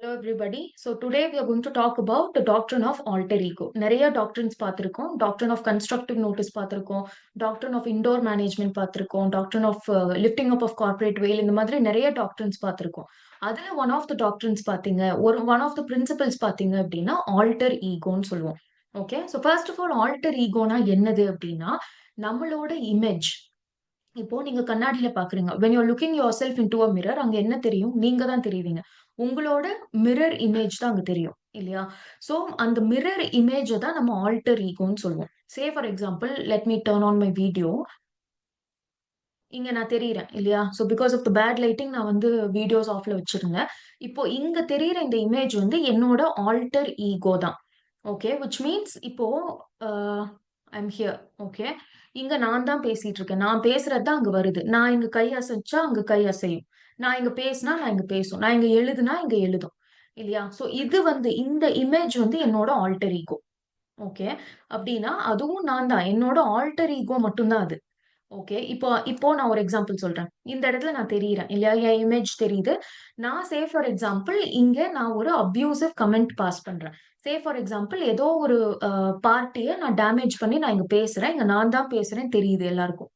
Hello everybody. So today we are going to talk about the doctrine of alter ego. நிறைய doctrines பார்த்திருக்கோம். Doctrine of constructive notice பார்த்திருக்கோம். Doctrine of indoor management பார்த்திருக்கோம். Doctrine of lifting up of corporate veil இந்த மாதிரி நிறைய doctrines பார்த்திருக்கோம். அதுல one of the doctrines பாத்தீங்க, one of the principles பாத்தீங்க அப்படின்னா alter egoன்னு சொல்லுவோம். Okay. So first of all alter egoனா என்னது அப்படின்னா நம்மளோட image. இப்போ நீங்க கண்ணாடியில பாக்குறீங்க. When you're looking yourself into a mirror, அங்க என்ன தெரியும்? நீங்க தான் தெரிவீங்க. உங்களோட மிரர் இமேஜ் தான் அங்க தெரியும். இல்லையா? சோ அந்த மிரர் இமேஜ தான் நம்ம ஆல்டர் ஈகோன்னு சொல்லுவோம். Say for example, let me turn on my video. இங்க நான் தெரியிறேன் இல்லையா? So because of the bad lighting நான் வந்து வீடியோஸ் ஆஃப்ல வச்சிருந்தேன். இப்போ இங்க தெரியிற இந்த இமேஜ் வந்து என்னோட ஆல்டர் ஈகோ தான். ஓகே. விச் மீன்ஸ் இப்போ அ ஐ அம் ஹியர். ஓகே. இங்க நான் தான் பேசிட்டு இருக்கேன். நான் பேசுறது தான் அங்க வருது. நான் இங்க கை அசைச்சா அங்க கை அசையும். நான் இங்க பேசினா நான் இங்க பேசும். நான் இங்க எழுதுனா இங்க எழுதும். இல்லையா? சோ இது வந்து இந்த இமேஜ் வந்து என்னோட ஆல்டர் ஈகோ. ஓகே. அப்டின்னா அதுவும் நான் தான். என்னோட ஆல்டர் ஈகோ மட்டும் தான் அது. ஓகே. இப்போ இப்போ நான் ஒரு எக்ஸாம்பிள் சொல்றேன். இந்த இடத்துல நான் தெரியிறேன் இல்லையா? என் இமேஜ் தெரியுது. நான் சே ஃபார் எக்ஸாம்பிள் இங்க நான் ஒரு அப்யூசிவ் கமெண்ட் பாஸ் பண்றேன். சே ஃபார் எக்ஸாம்பிள் ஏதோ ஒரு பார்ட்டிய நான் டேமேஜ் பண்ணி நான் இங்க பேசுறேன். இங்க நான் தான் பேசுறேன் தெரியுது எல்லாருக்கும்.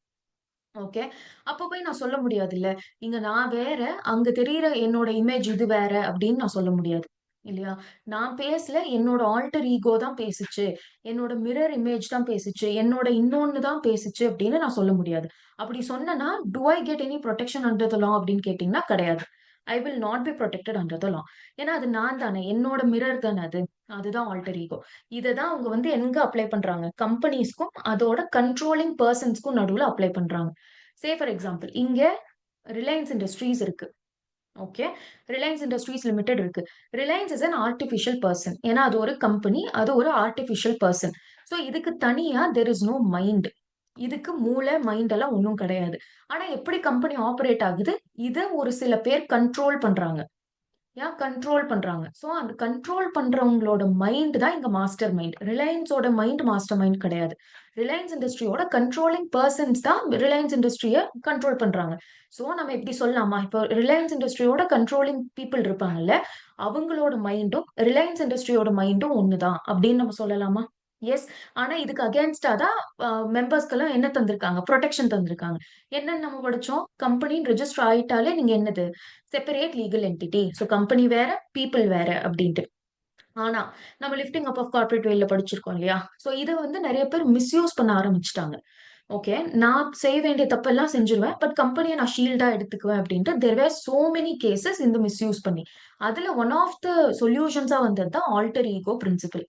ஓகே. அப்ப போய் நான் சொல்ல முடியாதுல்ல. இங்க நான் வேற, அங்க தெரியிற என்னோட இமேஜ் இது வேற அப்படின்னு நான் சொல்ல முடியாது. இல்லையா? நான் பேசல. என்னோட ஆல்டர் ஈகோ தான் பேசுச்சு. என்னோட மிரர் இமேஜ் தான் பேசுச்சு. என்னோட இன்னொன்னு தான் பேசுச்சு அப்படின்னு நான் சொல்ல முடியாது. அப்படி சொன்னேன்னா, do I get any protection under the law அப்படின்னு கேட்டீங்கன்னா, கிடையாது. I will not be protected under the law. ஏன்னா அது நான் தானே. என்னோட மிரர் தானே அது. அதுதான் ஆல்டர் ஈகோ. இத தான் அவங்க வந்து எங்க அப்ளை பண்றாங்க? கம்பெனிஸ்க்கும், அதோட கண்ட்ரோலிங் பெர்சன்ஸ்க்கும் நடுவுல அப்ளை பண்றாங்க. சே ஃபார் எக்ஸாம்பிள், இங்க ரிலையன்ஸ் இண்டஸ்ட்ரீஸ் இருக்கு. ஓகே. ரிலையன்ஸ் இண்டஸ்ட்ரீஸ் லிமிடெட் இருக்கு. Reliance is an artificial person. ஏன்னா அது ஒரு கம்பெனி. அது ஒரு ஆர்டிபிஷியல் பெர்சன். சோ இதுக்கு தனியா தேர் இஸ் நோ மைண்ட். இதுக்கு மூளை, மைண்ட் எல்லாம் ஒண்ணும் கிடையாது. ஆனா எப்படி கம்பெனி ஆப்பரேட் ஆகுது? இத ஒரு சில பேர் கண்ட்ரோல் பண்றாங்க. கண்ட்ரோல் பண்றாங்க. சோ அந்த கண்ட்ரோல் பண்றவங்களோட மைண்ட் தான் இங்க மாஸ்டர் மைண்ட். ரிலையன்ஸோட மைண்ட் மாஸ்டர் மைண்ட் கிடையாது. ரிலையன்ஸ் இண்டஸ்ட்ரியோட கண்ட்ரோலிங் பெர்சன்ஸ் தான் ரிலையன்ஸ் இண்டஸ்ட்ரிய கண்ட்ரோல் பண்றாங்க. சோ நம்ம இப்படி சொல்லலாமா? இப்போ ரிலையன்ஸ் இண்டஸ்ட்ரியோட கண்ட்ரோலிங் பீப்பிள் இருப்பாங்கல்ல, அவங்களோட மைண்டும், ரிலையன்ஸ் இண்டஸ்ட்ரியோட மைண்டும் ஒண்ணுதான் அப்படின்னு நம்ம சொல்லலாமா? எஸ். ஆனா இதுக்கு அகைன்ஸ்டா தான் மெம்பர்ஸ்க்கெல்லாம் என்ன தந்திருக்காங்க? புரொடெக்ஷன் தந்திருக்காங்க. என்னன்னு நம்ம படிச்சோம்? கம்பெனின்னு ரெஜிஸ்டர் ஆயிட்டாலே நீங்க என்னது? Separate legal entity. So company வேற, பீப்பிள் வேற அப்டின்ட்டு. ஆனா, நம்ம லிஃப்டிங் அப் ஆஃப் கார்ப்பரேட் வேல்ல படிச்சிருக்கோம் இல்லையா? சோ இத வந்து நெறைய பேர் மிஸ்யூஸ் பண்ண ஆரம்பிச்சுட்டாங்க. ஓகே. நான் செய்ய வேண்டிய தப்பெல்லாம் செஞ்சுருவேன். பட் கம்பெனிய நான் ஷீல்டா எடுத்துக்குவேன் அப்டின்ட்டு தேர் வேர் சோ மெனி கேஸஸ் இந்த மிஸ்யூஸ் பண்ணி. அதுல ஒன் ஆஃப் த சொல்யூஷன்ஸா வந்தது தான் ஆல்டர் ஈகோ பிரின்சிபிள்.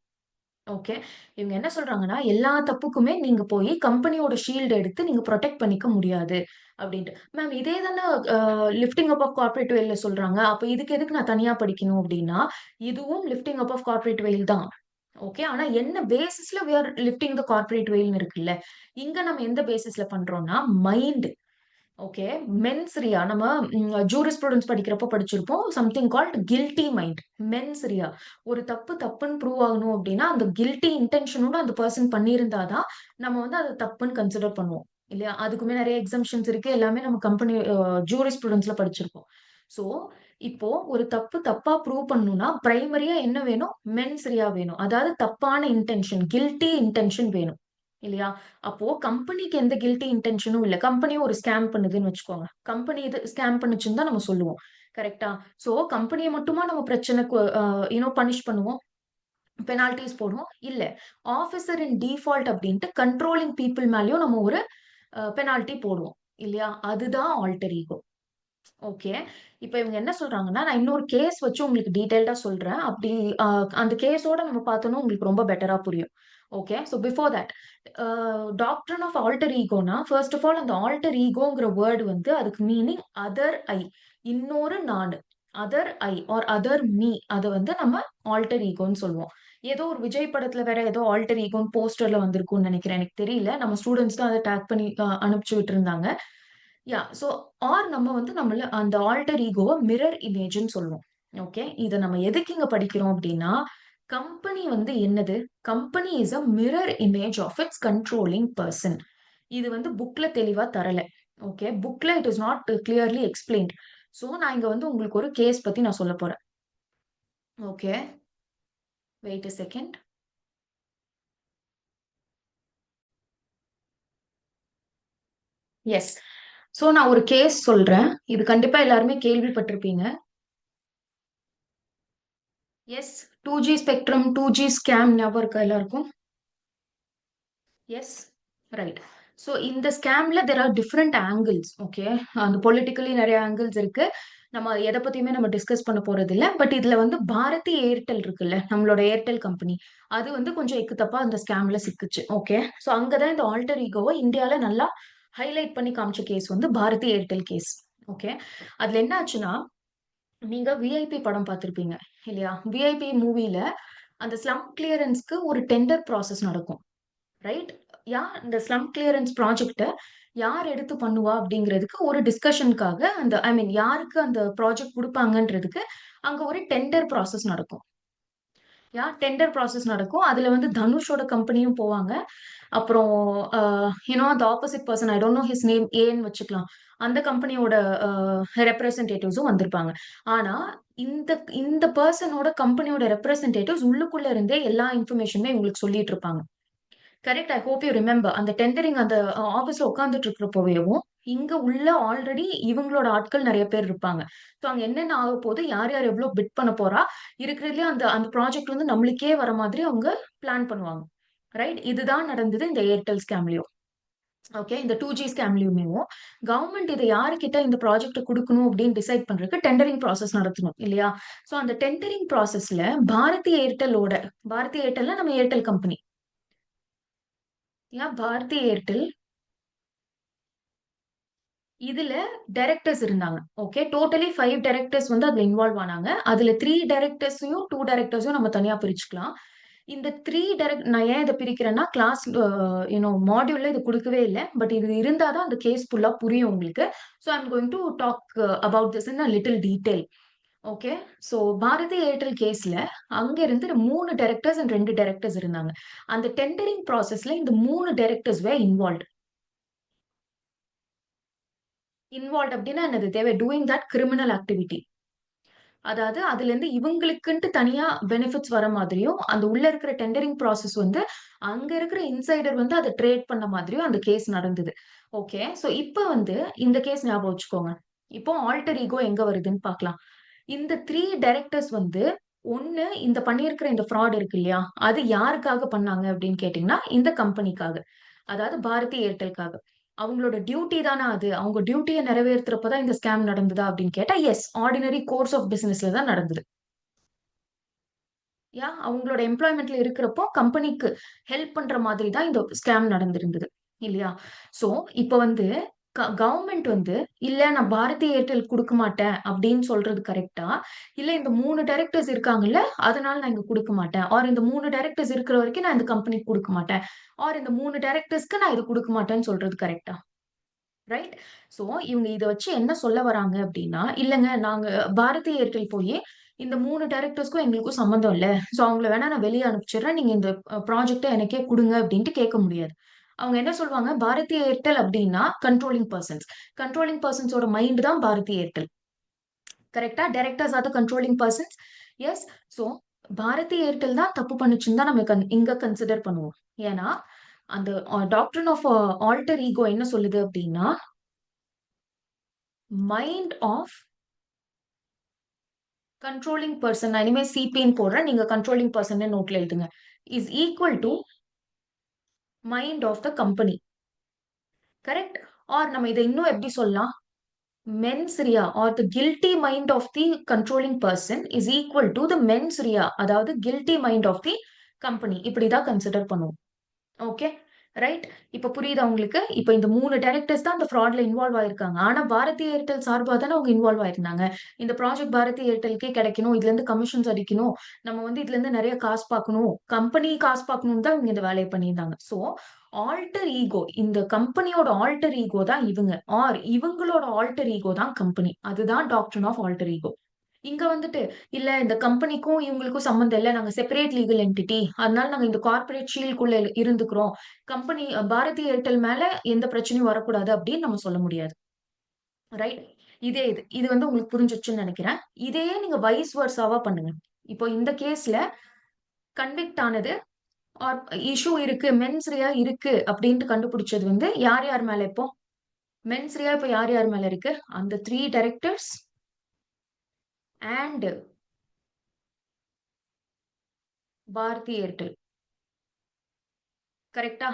ஓகே. இவங்க என்ன சொல்றாங்கன்னா, எல்லா தப்புக்குமே நீங்க போயி கம்பெனியோட ஷீல்ட் எடுத்து நீங்க புரொடெக்ட் பண்ணிக்க முடியாது அப்டின்ட்டு. மேம் இதே தானே அ லிஃப்டிங் அப் ஆஃப் கார்ப்பரேட் வெல்ல சொல்றாங்க. அப்ப இதுக்கு எதுக்கு நான் தனியா படிக்கணும் அப்டின்னா, இதுவும் lifting up of corporate veil தான். ஓகே. ஆனா என்ன பேசிஸ்ல we are lifting the corporate வெயில்ன்னு இருக்குல்ல. இங்க நம்ம எந்த பேசிஸ்ல பண்றோம்னா, மைண்ட். ஓகே. மென்ஸ் ரியா நம்ம ஜூரிஸ்ப்ரூடன்ஸ் படிக்கிறப்போ படிச்சிருப்போம். Something called guilty mind. Men's Riya. ஒரு தப்பு தப்புன்னு ப்ரூவ் ஆகணும் அப்டின்னா, அந்த கில்ட்டி இன்டென்ஷனோட அந்த பெர்சன் பண்ணியிருந்தா தான், நம்ம வந்து அத தப்புன்னு கன்சிடர் பண்ணுவோம். இல்லையா? அதுக்குமே நெறைய எக்ஸம்ஷன்ஸ் இருக்கு. எல்லாமே நம்ம கம்பெனி ஜூரிஸ்ப்ரூடன்ஸ்ல படிச்சிருப்போம். சோ, இப்போ ஒரு தப்பு தப்பா ப்ரூவ் பண்ணணும்னா, பிரைமரியா என்ன வேணும்? மென்ஸ் ரியா வேணும். அதாவது தப்பான இன்டென்ஷன், கில்ட்டி இன்டென்ஷன் வேணும். இல்லையா? அப்போ கம்பெனிக்கு எந்த கில்ட்டி இன்டென்ஷனும் இல்ல. கம்பெனியும் ஒரு ஸ்கேம் பண்ணுதுன்னு வச்சுக்கோங்க. கம்பெனி இது ஸ்கேம் பண்ணுச்சுன்னு தான் நம்ம சொல்லுவோம். கரெக்ட்டா? சோ கம்பெனிய மட்டுமா நம்ம பிரச்சனைக்கு பனிஷ் பண்ணுவோம்? பெனால்டீஸ் போடுவோம்? இல்ல. ஆஃபிசர் இன் டிஃபால்ட் அப்டின்ட்டு கண்ட்ரோலிங் பீப்பிள் மேலயும் நம்ம ஒரு பெனால்டி போடுவோம். இல்லையா? அதுதான் ஆல்டர் ஈகோ. ஓகே. இப்ப இவங்க என்ன சொல்றாங்கன்னா, நான் இன்னொரு கேஸ் வச்சு உங்களுக்கு டீட்டெயில்டா சொல்றேன். அப்படி அ அந்த கேஸோட நம்ம பார்த்தோம்னா உங்களுக்கு ரொம்ப பெட்டரா புரியும். Okay. So before that doctrine of alter ஈகோனா, ஃபர்ஸ்ட் ஆஃப் ஆல் அந்த ஆல்டர் ஈகோங்கிற வேர்ட் வந்து அதுக்கு மீனிங் அதர் ஐ. இன்னொரு நானு. Other I or other me அத வந்து நம்ம ஆல்டர் ஈகோன்னு சொல்லுவோம். ஏதோ ஒரு விஜய் படத்துல வேற ஏதோ ஆல்டர் ஈகோன்னு போஸ்டர்ல வந்திருக்கும்னு நெனைக்கிறேன். எனக்கு தெரியல. நம்ம ஸ்டூடண்ட்ஸ் தான் அத டாக் பண்ணி அனுப்பிச்சு விட்டுருந்தாங்க. சோ ஆர் நம்ம வந்து நம்மள அந்த ஆல்டர் ஈகோவ மிரர் இமேஜ்ன்னு சொல்லுவோம். ஓகே. இத நம்ம எதுக்கு இங்க படிக்கிறோம் அப்டின்னா, கம்பெனி வந்து என்னது? Company is a mirror image of its controlling person. இது வந்து புக்ல தெளிவா தரல. ஓகே. புக்ல it is not clearly explained. So நான் இங்க வந்து உங்களுக்கு ஒரு கேஸ் பத்தி நான் சொல்லப் போறேன். Okay. Wait a second. Yes. So நான் ஒரு கேஸ் சொல்றேன். இது கண்டிப்பா எல்லாருமே கேள்விப்பட்டிருப்பீங்க. S. 2G spectrum, 2G scam ஞாபகம் இருக்கா எல்லாருக்கும்? எஸ். ரைட். சோ இந்த ஸ்கேம்ல there are different angles. Okay. அந்த பொலிட்டிக்கலி நிறைய ஆங்கிள்ஸ் இருக்கு. நம்ம எத பத்தியுமே நம்ம டிஸ்கஸ் பண்ண போறது இல்ல. பட் இதுல வந்து பாரதி ஏர்டெல் இருக்குல்ல, நம்மளோட ஏர்டெல் கம்பெனி. அது வந்து கொஞ்சம் எக்கு தப்பா அந்த ஸ்கேம்ல சிக்குச்சு. ஓகே. சோ அங்கதான் இந்த ஆல்டர் ஈகோவ இந்தியால நல்லா ஹைலைட் பண்ணி காமிச்ச கேஸ் வந்து பாரதி ஏர்டெல் கேஸ். ஓகே. அதுல என்ன ஆச்சுன்னா, நீங்க விஐபி படம் பார்த்திருப்பீங்க இல்லையா? விஐபி மூவில அந்த ஸ்லம் கிளியரன்ஸ்க்கு ஒரு டெண்டர் ப்ராசஸ் நடக்கும். ரைட்? இந்த ஸ்லம் கிளியரன்ஸ் ப்ராஜெக்ட்ட யார் எடுத்து பண்ணுவா அப்படிங்கிறதுக்கு ஒரு டிஸ்கஷனுக்காக அந்த ஐ மீன் யாருக்கு அந்த ப்ராஜெக்ட் குடுப்பாங்கன்றதுக்கு அங்க ஒரு டெண்டர் ப்ராசஸ் நடக்கும். டெண்டர் ப்ராசஸ் நடக்கும். அதுல வந்து தனுஷோட கம்பெனியும் போவாங்க. அப்புறம் a the opposite person I don't know his name ஏன்னு வச்சுக்கலாம். அந்த கம்பெனியோட அ ரெப்ரசன்டேட்டிவ்ஸும் வந்திருப்பாங்க. ஆனா, இந்த இந்த பெர்சனோட கம்பெனியோட ரெப்ரசன்டேட்டிவ்ஸ் உள்ளுக்குள்ள இருந்தே எல்லா இன்ஃபர்மேஷனுமே இவங்களுக்கு சொல்லிட்டு இருப்பாங்க. Correct. I hope you remember. அந்த டெண்டரிங் அந்த ஆஃபீஸ்ல உட்கார்ந்துட்டு இருக்கிறப்போவேவும், இங்க உள்ள ஆல்ரெடி இவங்களோட ஆட்கள் நெறைய பேர் இருப்பாங்க. சோ அங்க என்னென்ன ஆகப்போது, யார் யார் எவ்ளோ பிட் பண்ண போறா, இருக்கிறதுலயே அந்த அந்த ப்ராஜெக்ட் வந்து நம்மளுக்கே வர மாதிரி அவங்க பிளான் பண்ணுவாங்க. ரைட்? இதுதான் நடந்தது இந்த ஏர்டெல் ஸ்கேம்லயும். ஓகே. இந்த 2G ஸ்கேம்லயுமேவும், கவர்ன்மெண்ட் இத யாருகிட்ட இந்த ப்ராஜெக்ட்ட குடுக்கணும் அப்படின்னு டிசைட் பண்றதுக்கு டெண்டரிங் ப்ராசஸ் நடத்தணும் இல்லையா? சோ அந்த டெண்டரிங் ப்ராசஸ்ல பாரதி ஏர்டெல்னா நம்ம ஏர்டெல் கம்பெனி. பாரதி ஏர்டெல் இதுல டைரக்டர்ஸ் இருந்தாங்க. ஓகே. டோட்டலி 5 டைரக்டர்ஸ் வந்து அதுல இன்வால்வ் ஆனாங்க. அதுல 3 டைரக்டர்ஸையும், 2 டைரக்டர்ஸையும் நம்ம தனியா பிரிச்சுக்கலாம். இந்த 3 நான் ஏன் இத பிரிக்கிறேன்னா, கிளாஸ் மாடியூல்ல இது குடுக்கவே இல்ல. பட் இது இருந்தா தான் அந்த கேஸ் ஃபுல்லா புரியும் உங்களுக்கு. So I am going to talk about this in a little detail. Okay. So Bharti Airtel கேஸ்ல அங்க இருந்து 3 டைரக்டர்ஸ் அண்ட் 2 டைரக்டர்ஸ் இருந்தாங்க. அந்த டெண்டரிங் ப்ராசஸ்ல இந்த 3 டைரக்டர்ஸ் இன்வால்வ்ட். இன்வால்வ்ட் அப்டின்னா என்னது? They were doing that criminal activity. அதாவது அதுலருந்து இவங்களுக்குன்ட்டு தனியா பெனிஃபிட்ஸ் வர மாதிரியும், அந்த உள்ள இருக்கிற டெண்டரிங் ப்ராசஸ் வந்து அங்க இருக்கிற இன்சைடர் வந்து அத ட்ரேட் பண்ண மாதிரியும் அந்த கேஸ் நடந்தது. ஓகே. சோ இப்ப வந்து இந்த கேஸ் ஞாபகம் வச்சுக்கோங்க. இப்போ ஆல்டர் ஈகோ எங்க வருதுன்னு பார்க்கலாம். இந்த 3 டைரக்டர்ஸ் வந்து ஒண்ணு இந்த பண்ணியிருக்கிற இந்த ஃப்ராட் இருக்கு இல்லையா? அது யாருக்காக பண்ணாங்க அப்படின்னு கேட்டீங்கன்னா, இந்த கம்பெனிக்காக. அதாவது பாரதி ஏர்டெல்க்காக. அவங்களோட டியூட்டி தான அது. அவங்க டியூட்டிய நிறைவேத்துறப்ப தான் இந்த ஸ்கேம் நடந்ததா அப்படின்னு கேட்டா, எஸ். ஆர்டினரி கோர்ஸ் ஆஃப் பிசினஸ்ல தான் நடந்தது. அவங்களோட எம்ப்ளாய்மென்ட்ல இருக்கிறப்போ கம்பெனிக்கு ஹெல்ப் பண்ற மாதிரி தான் இந்த ஸ்கேம் நடந்திருந்தது. இல்லையா? சோ, இப்ப வந்து கவர்ன்மெண்ட் வந்து, "இல்ல நான் பாரதி ஏர்டெல் குடுக்க மாட்டேன்" அப்படின்னு சொல்றது கரெக்ட்டா? இல்ல இந்த 3 டைரக்டர்ஸ் இருக்காங்கல்ல, அதனால நான் இங்க குடுக்க மாட்டேன். ஆர் இந்த 3 டைரக்டர்ஸ் இருக்கிற வரைக்கும் நான் இந்த கம்பெனிக்கு குடுக்க மாட்டேன். ஆர் இந்த 3 டைரக்டர்ஸ்க்கு நான் இத குடுக்க மாட்டேன்னு சொல்றது கரெக்ட்டா? ரைட்? சோ, இவங்க இத வச்சு என்ன சொல்ல வராங்க அப்டின்னா, இல்லங்க நாங்க பாரதி ஏர்டெல் போயி, இந்த 3 டைரக்டர்ஸ்க்கும் எங்களுக்கும் சம்மந்தம் இல்ல. சோ, அவங்கள வேணா நான் வெளிய அனுப்பிச்சுடுறேன். நீங்க இந்த ப்ராஜெக்ட்ட எனக்கே குடுங்க அப்டின்ட்டு கேட்க முடியாது. அவங்க என்ன சொல்வாங்க, பாரதி ஏர்டெல் அப்டின்னா கண்ட்ரோலிங் பெர்சன்ஸ். கண்ட்ரோலிங் பெர்சன்ஸோட மைண்ட் தான் பாரதி ஏர்டெல். கரெக்ட்டா? Directors are the controlling persons. Yes. So, Bharti Airtel தான் தப்பு பண்ணுச்சுன்னு தான் நம்ம இங்க கன்சிடர் பண்ணுவோம். ஏன்னா, அந்த டாக்ட்ரின் ஆஃப் ஆல்டர் ஈகோ என்ன சொல்லுது அப்டின்னா, மைண்ட் ஆஃப் கண்ட்ரோலிங் பெர்சன் நான் இனிமே சிபின்னு போடுறேன். நீங்க கண்ட்ரோலிங் பெர்சன்னு நோட்ல எழுதுங்க. Is equal to mind of the company. Correct? Or நம்ம இத இன்னும் எப்படி சொல்லலாம்? Mens rea or the guilty mind of the controlling person is equal to the mens rea. அதாவது guilty mind of the company. இப்படிதான் கன்சிடர் பண்ணுவோம். Okay. Right. இப்ப புரியுதா உங்களுக்கு? இப்ப இந்த 3 டைரக்டர்ஸ் தான் அந்த ஃப்ராட்ல இன்வால்வ் ஆயிருக்காங்க. ஆனா பாரதி ஏர்டெல் சார்பா தானே அவங்க இன்வால்வ் ஆயிருந்தாங்க. இந்த ப்ராஜெக்ட் பாரதி ஏர்டெல்க்கே கிடைக்கணும். இதுலருந்து கமிஷன்ஸ் அடிக்கணும். நம்ம வந்து இதுலருந்து நெறைய காசு பார்க்கணும். கம்பெனி காசு பார்க்கணும்னு தான் இவங்க இந்த வேலைய பண்ணியிருந்தாங்க. சோ, ஆல்டர் ஈகோ இந்த கம்பெனியோட ஆல்டர் ஈகோ தான் இவங்க. ஆர் இவங்களோட ஆல்டர் ஈகோ தான் கம்பெனி. அதுதான் டாக்ட்ரின் ஆஃப் ஆல்டர் ஈகோ. இங்க வந்துட்டு, இல்ல இந்த கம்பெனிக்கும் இவங்களுக்கும் சம்மந்தம் இல்ல. நாங்க செப்பரேட் லீகல் என்டிட்டி. அதனால நாங்க இந்த கார்ப்பரேட் ஷீல்டுக்குள்ள இருந்துக்கிறோம். கம்பெனி பாரதி ஏர்டெல் மேல எந்த பிரச்சனையும் வரக்கூடாது அப்படின்னு நம்ம சொல்ல முடியாது. ரைட்? இதே இது. இது வந்து உங்களுக்கு புரிஞ்சிருச்சுன்னு நெனைக்கிறேன். இதையே நீங்க வைஸ் வெர்சாவா பண்ணுங்க. இப்போ இந்த கேஸ்ல கன்விக்ட் ஆனது ஆர் இஷ்யூ இருக்கு, மென்ஸ் ரியா இருக்கு அப்படின்ட்டு கண்டுபிடிச்சது வந்து யார் யார் மேல இப்போ? மென்ஸ் ரியா இப்போ யார் யார் மேல இருக்கு? அந்த 3 டைரக்டர்ஸ் அண்ட் பாரதி ஏர்டெல். கரெக்ட்டா?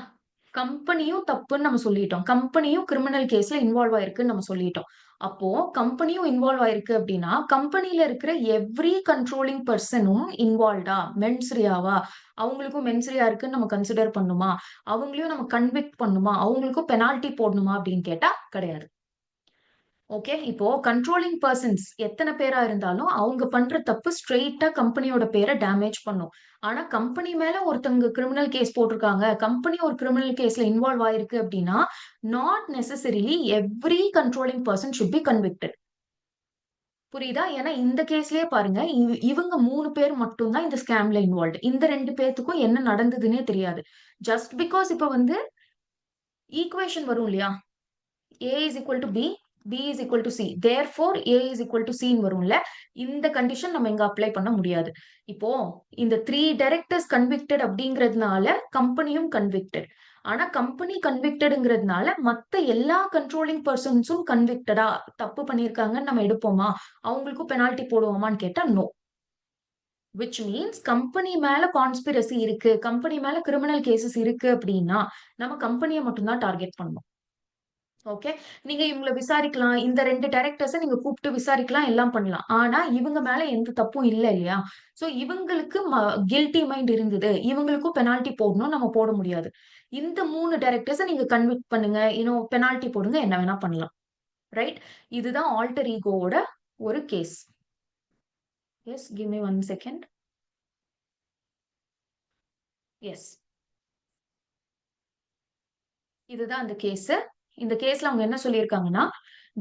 கம்பெனியும் தப்புன்னு நம்ம சொல்லிட்டோம். கம்பெனியும் கிரிமினல் கேஸ்ல இன்வால்வ் ஆயிருக்குன்னு நம்ம சொல்லிட்டோம். அப்போ கம்பெனியும் இன்வால்வ் ஆயிருக்கு அப்டின்னா, கம்பெனில இருக்கிற எவ்ரி கண்ட்ரோலிங் பெர்சனும் இன்வால்வ்டா? மென்ஸ்ரியாவா? அவங்களுக்கும் மென்ஸ்ரியா இருக்குன்னு நம்ம கன்சிடர் பண்ணுமா? அவங்களையும் நம்ம கன்விக்ட் பண்ணுமா? அவங்களுக்கும் பெனால்டி போடணுமா? அப்டின்னு கேட்டா கிடையாது. ஓகே. இப்போ கண்ட்ரோலிங் பெர்சன்ஸ் எத்தன பேரா இருந்தாலும், அவங்க பண்ற தப்பு ஸ்ட்ரெய்ட்டா கம்பெனியோட பேர டேமேஜ் பண்ணும். ஆனா, கம்பெனி மேல ஒருத்தவங்க கிரிமினல் கேஸ் போட்டிருக்காங்க. கம்பெனி ஒரு கிரிமினல் கேஸ்ல இன்வால்வ் ஆயிருக்கு அப்டின்னா, not necessarily every controlling person should be convicted. புரியுதா? ஏன்னா இந்த கேஸ்லயே பாருங்க, இவங்க 3 பேர் மட்டும் தான் இந்த ஸ்கேம்ல இன்வால்வ்ட். இந்த 2 பேத்துக்கும் என்ன நடந்ததுன்னே தெரியாது. ஜஸ்ட் பிகாஸ் இப்ப வந்து ஈக்குவேஷன் வரும் இல்லையா? A is equal to B, B is equal to C. Therefore, A is equal to C ன்னு வரும்ல. இந்த கண்டிஷன் நம்ம இங்க அப்ளை பண்ண முடியாது. இப்போ இந்த 3 டைரக்டர்ஸ் கன்விக்டட் அப்படிங்கிறதுனால கம்பெனியும் கன்விக்டட். ஆனா கம்பெனி கன்விக்டட்ங்கிறதுனால மத்த எல்லா கண்ட்ரோலிங் பெர்சன்ஸும் கன்விக்டடா தப்பு பண்ணியிருக்காங்கன்னு நம்ம எடுப்போமா? அவங்களுக்கும் பெனால்டி போடுவோமான்னு கேட்டா நோ. விச் மீன்ஸ் கம்பெனி மேல கான்ஸ்பிரசி இருக்கு. கம்பெனி மேல கிரிமினல் கேஸஸ் இருக்கு அப்படின்னா, நம்ம கம்பெனிய மட்டும் தான் டார்கெட் பண்ணணும். ஓகே. நீங்க இவங்கள விசாரிக்கலாம். இந்த 2 டைரக்டர்ஸ நீங்க கூப்பிட்டு விசாரிக்கலாம், எல்லாம் பண்ணலாம். ஆனா, இவங்க மேல எந்த தப்பும் இல்ல இல்லையா? சோ இவங்களுக்கு கில்ட்டி மைண்ட் இருந்தது. இவங்களுக்கும் பெனால்டி போடணும், நம்ம போட முடியாது. இந்த 3 டைரக்டர்ஸ நீங்க கன்விக்ட் பண்ணுங்க. பெனால்டி போடுங்க. என்ன வேணா பண்ணலாம். ரைட்? இதுதான் ஆல்டர் ஈகோவோட ஒரு case. Yes, give me 1 second. Yes. இதுதான் அந்த கேஸ். இந்த கேஸ்ல அவங்க என்ன சொல்லியிருக்காங்கன்னா,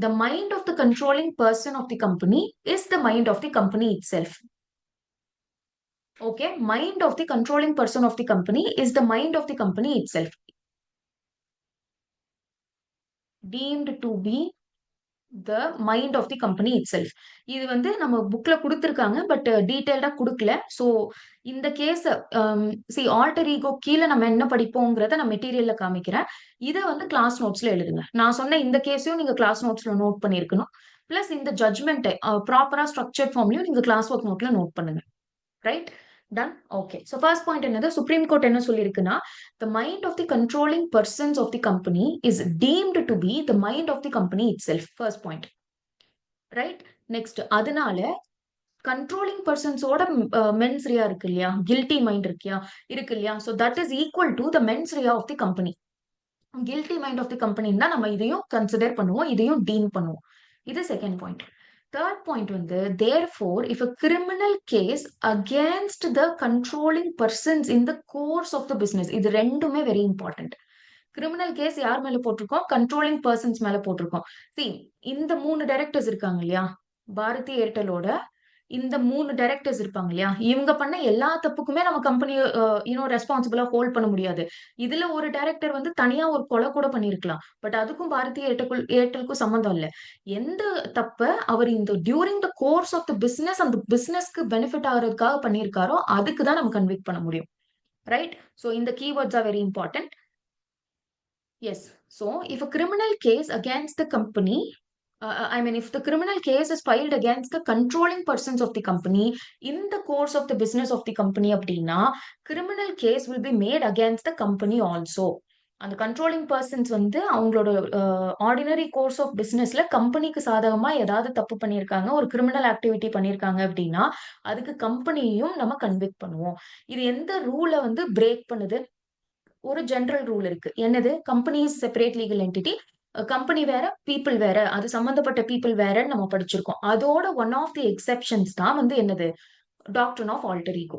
"The mind of the controlling person of the company is the mind of the company itself." Okay, mind of the controlling person of the company is the mind of the company itself. Deemed to be the mind of the company itself. இது வந்து நம்ம புக்ல குடுத்திருக்காங்க. But டீடைல்டா குடுக்கல. So இந்த கேஸ alter ego கீழ நம்ம என்ன படிப்போம்ங்கிறத நான் மெட்டீரியல்ல காமிக்கிறேன். இத வந்து கிளாஸ் நோட்ஸ்ல எழுதுங்க. நான் சொன்ன இந்த கேஸையும் நீங்க கிளாஸ் நோட்ஸ்ல நோட் பண்ணியிருக்கணும். பிளஸ் இந்த ஜட்ஜ்மென்ட் ப்ராப்பரா ஸ்ட்ரக்சர்ட் ஃபார்ம்லயும் நீங்க கிளாஸ் ஒர்க் நோட்ல நோட் பண்ணுங்க. Right? Done? Okay. So first point என்னது? சுப்ரீம் கோர்ட் என்ன சொல்லியிருக்குன்னா, "The mind of the controlling persons of the company is deemed to be the mind of the company itself." First point. Right? Next அதனால controlling பெர்சன்ஸோட mens rea இருக்கு இல்லையா? Guilty mind இருக்கு இல்லையா? So that is equal to the mens rea of the company. Guilty mind of the கம்பெனின்னு தான் நம்ம இதையும் கன்சிடர் பண்ணுவோம். இதையும் டீம் பண்ணுவோம். இது செகண்ட் பாயிண்ட். தேர்ட் பாயிண்ட் வந்து therefore if a criminal case against the controlling persons in the course of the business, இது ரெண்டுமே வெரி இம்பார்ட்டன்ட். கிரிமினல் கேஸ் யார் மேல போட்டிருக்கோம்? கண்ட்ரோலிங் பெர்சன்ஸ் மேல போட்டிருக்கோம். சி, இந்த 3 டைரக்டர்ஸ் இருக்காங்க இல்லையா? பாரதி ஏர்டெலோட இந்த 3 டைரக்டர்ஸ் இருப்பாங்க இல்லையா? இவங்க பண்ண எல்லா தப்புக்குமே நம்ம கம்பெனிய ரெஸ்பான்சிபிளா ஹோல்ட் பண்ண முடியாது. இதுல ஒரு டைரக்டர் வந்து தனியா ஒரு கொலை கூட பண்ணியிருக்கலாம். பட் அதுக்கும் பாரதி ஏர்டெல்க்கும் சம்மந்தம் இல்ல. எந்த தப்ப அவர் இந்த during the course of the business அந்த பிசினஸ்க்கு பெனிஃபிட் ஆகுறதுக்காக பண்ணியிருக்காரோ, அதுக்கு தான் நம்ம கன்விக்ட் பண்ண முடியும். ரைட்? சோ இந்த keywords are very important. Yes. So, if a criminal case against the company, if the criminal case is filed against the controlling persons of the company in the course of the business of the company அப்படின்னா, criminal case will be made against the company also. அந்த controlling persons வந்து அவங்களோட ordinary course of பிசினஸ்ல கம்பெனிக்கு சாதகமா ஏதாவது தப்பு பண்ணியிருக்காங்க, ஒரு கிரிமினல் ஆக்டிவிட்டி பண்ணியிருக்காங்க அப்படின்னா, அதுக்கு கம்பெனியையும் நம்ம கன்விக்ட் பண்ணுவோம். இது எந்த ரூல வந்து பிரேக் பண்ணுது? ஒரு ஜெனரல் ரூல் இருக்கு. என்னது? Company is separate legal entity. Company வேற, பீப்பிள் வேற. அது சம்பந்தப்பட்ட பீப்பிள் வேறன்னு நம்ம படிச்சிருக்கோம். அதோட ஒன் ஆஃப் தி எக்ஸெப்ஷன்ஸ் தான் வந்து என்னது? Doctrine of alter ego.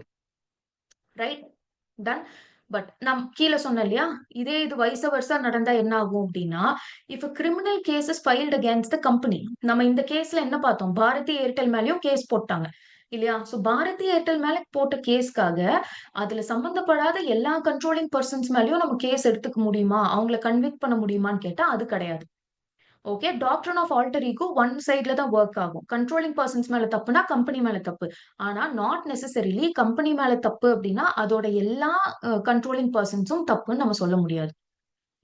Right? Done? But நான் கீழ சொன்னேன் இல்லையா? இதே இது வைஸ் வெர்சா நடந்தா என்ன ஆகும் அப்டின்னா, if a criminal case is filed against the company. நம்ம இந்த கேஸ்ல என்ன பார்த்தோம்? பாரதி ஏர்டெல் மேலயும் கேஸ் போட்டாங்க. இல்லையா? சோ பாரதி ஏர்டெல் மேல போட்ட கேஸ்க்காக, அதுல சம்பந்தப்படாத எல்லா கண்ட்ரோலிங் பெர்சன்ஸ் மேலயும் நம்ம கேஸ் எடுத்துக்க முடியுமா? அவங்கள கன்விக்ட் பண்ண முடியுமான்னு கேட்டா, அது கிடையாது. Okay. Doctrine of alter ego one சைட்ல தான் வொர்க் ஆகும். கண்ட்ரோலிங் பெர்சன்ஸ் மேல தப்புனா, கம்பெனி மேல தப்பு. ஆனா, நாட் நெசசரிலி கம்பெனி மேல தப்பு அப்டின்னா, அதோட எல்லா கண்ட்ரோலிங் பெர்சன்ஸும் தப்புன்னு நம்ம சொல்ல முடியாது.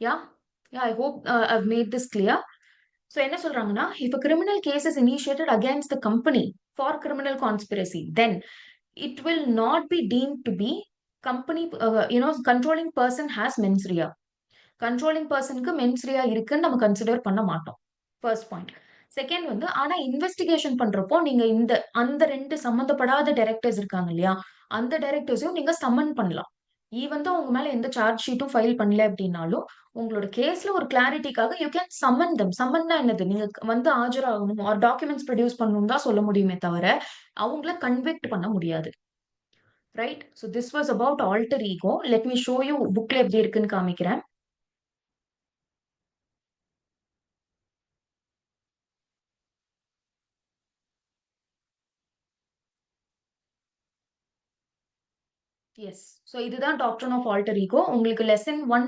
Yeah? Yeah I hope I've made this clear. So என்ன சொல்றாங்கன்னா, "if a criminal case is initiated against the company for criminal conspiracy, then it will not be deemed to be company controlling person has mens rea." Controlling பெர்சனுக்கு mens rea இருக்குன்னு நம்ம consider பண்ண மாட்டோம். First point. Second வந்து, ஆனா investigation பண்றப்போ, நீங்க அந்த 2 சம்மந்தப்படாத டைரக்டர்ஸ் இருக்காங்க இல்லையா? அந்த டைரக்டர்ஸையும் நீங்க சம்மன் பண்ணலாம். ஈவன் தோ உங்க மேல எந்த சார்ஜ் ஷீட்டும் ஃபைல் பண்ணல அப்டின்னாலும், உங்களோட கேஸ்ல ஒரு கிளாரிட்டிக்காக யூ கேன் சம்மன் தெம். சம்மன்னா என்னது? நீங்க வந்து ஆஜராகணும் ஆர் டாக்குமெண்ட்ஸ் ப்ரொடியூஸ் பண்ணணும்னு தான் சொல்ல முடியுமே தவிர, அவங்கள கன்விக்ட் பண்ண முடியாது. Right? So this was about alter ego. Let me show you புக்ல எப்டி இருக்குன்னு காமிக்கிறேன். எஸ். சோ இதுதான் டாக்ட்ரின் ஆஃப் ஆல்டர் ஈகோ. உங்களுக்கு லெசன் 1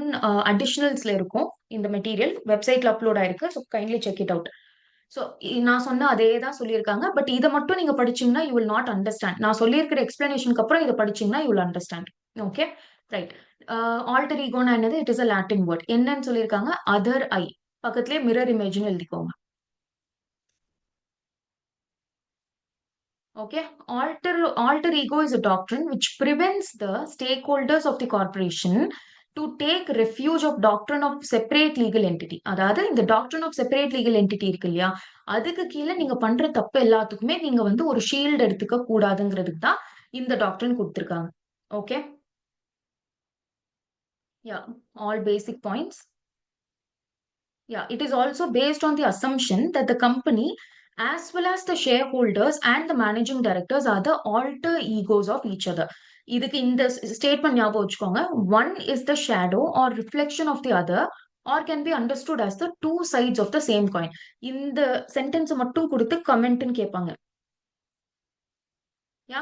அடிஷனல்ஸ்ல இருக்கும். இந்த மெட்டீரியல் வெப்சைட்ல அப்லோட் ஆயிருக்கு. So kindly check it out. So நான் சொன்ன அதே தான் சொல்லியிருக்காங்க. பட் இத மட்டும் நீங்க படிச்சீங்கன்னா, யூ வில் நாட் அண்டர்ஸ்டாண்ட். நான் சொல்லியிருக்கிற எக்ஸ்ப்ளனேஷன்க்கு அப்புறம் இத படிச்சீங்கன்னா, you will understand. Okay? Right. Alter ஈகோன்னா என்னது? It is a Latin word. என்னன்னு சொல்லியிருக்காங்க? Other I. பக்கத்திலேயே மிரர் இமேஜ்ன்னு எழுதிக்கோங்க. Okay. Alter ego is a doctrine which prevents the stakeholders of the corporation to take refuge of doctrine of separate legal entity. அதாவது இந்த doctrine of separate legal entity இருக்கு இல்லையா? அதுக்கு கீழ நீங்க பண்ற தப்பு எல்லாத்துக்குமே நீங்க வந்து ஒரு ஷீல்ட் எடுத்துக்க கூடாதுங்கிறதுக்கு தான் இந்த டாக்டரின் குடுத்திருக்காங்க. Okay? Yeah. All basic points. Yeah, it is also based on the assumption that the company, as well as the shareholders and the managing directors, are the alter egos of each other. இதுக்கு இந்த statement ஞாபகம் வச்சுக்கோங்க. One is the shadow or reflection of the other, or can be understood as the two sides of the same coin. இந்த sentence மட்டும் கொடுத்து கமெண்ட்னு கேட்பாங்க.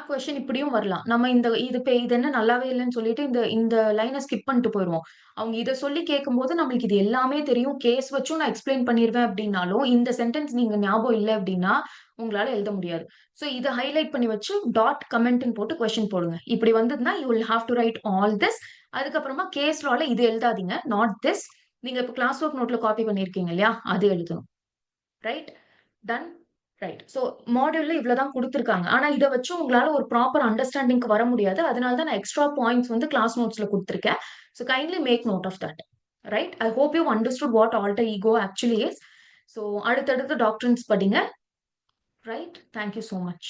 Question இப்படியும் வரலாம். நம்ம இது என்ன நல்லாவே இல்லன்னு சொல்லிட்டு இந்த லைன ஸ்கிப் பண்ணிட்டு போயிருவோம். அவங்க இத சொல்லி கேட்கும்போது நம்மளுக்கு இது எல்லாமே தெரியும். கேஸ் வச்சும் நான் எக்ஸ்ப்ளைன் பண்ணிருவேன் அப்டின்னாலும், இந்த சென்டென்ஸ் நீங்க ஞாபகம் இல்ல அப்டின்னா, உங்களால எழுத முடியாது. சோ இத ஹைலைட் பண்ணி வச்சு டாட் கமெண்ட்ன்னு போட்டு கொஸ்டின் போடுங்க. இப்படி வந்ததுன்னா, you will have to write all this. அதுக்கப்புறமா கேஸ் லால இது எழுதாதீங்க. Not this. நீங்க இப்ப கிளாஸ் ஒர்க் நோட்ல காப்பி பண்ணியிருக்கீங்க இல்லையா? அது எழுதணும். ரைட்? டன்? ரைட். சோ மாடியூல்ல இவ்ளோ தான் குடுத்திருக்காங்க. ஆனா இத வச்சு உங்களால ஒரு ப்ராப்பர் அண்டர்ஸ்டாண்டிங்க்கு வர முடியாது. அதனால தான் நான் எக்ஸ்ட்ரா பாயிண்ட்ஸ் வந்து கிளாஸ் நோட்ஸ்ல குடுத்திருக்கேன். So kindly make note of that. Right? I hope you understood what alter ego actually is. So அடுத்தடுத்த டாக்ட்ரின்ஸ் படிங்க. Right? Thank you so much.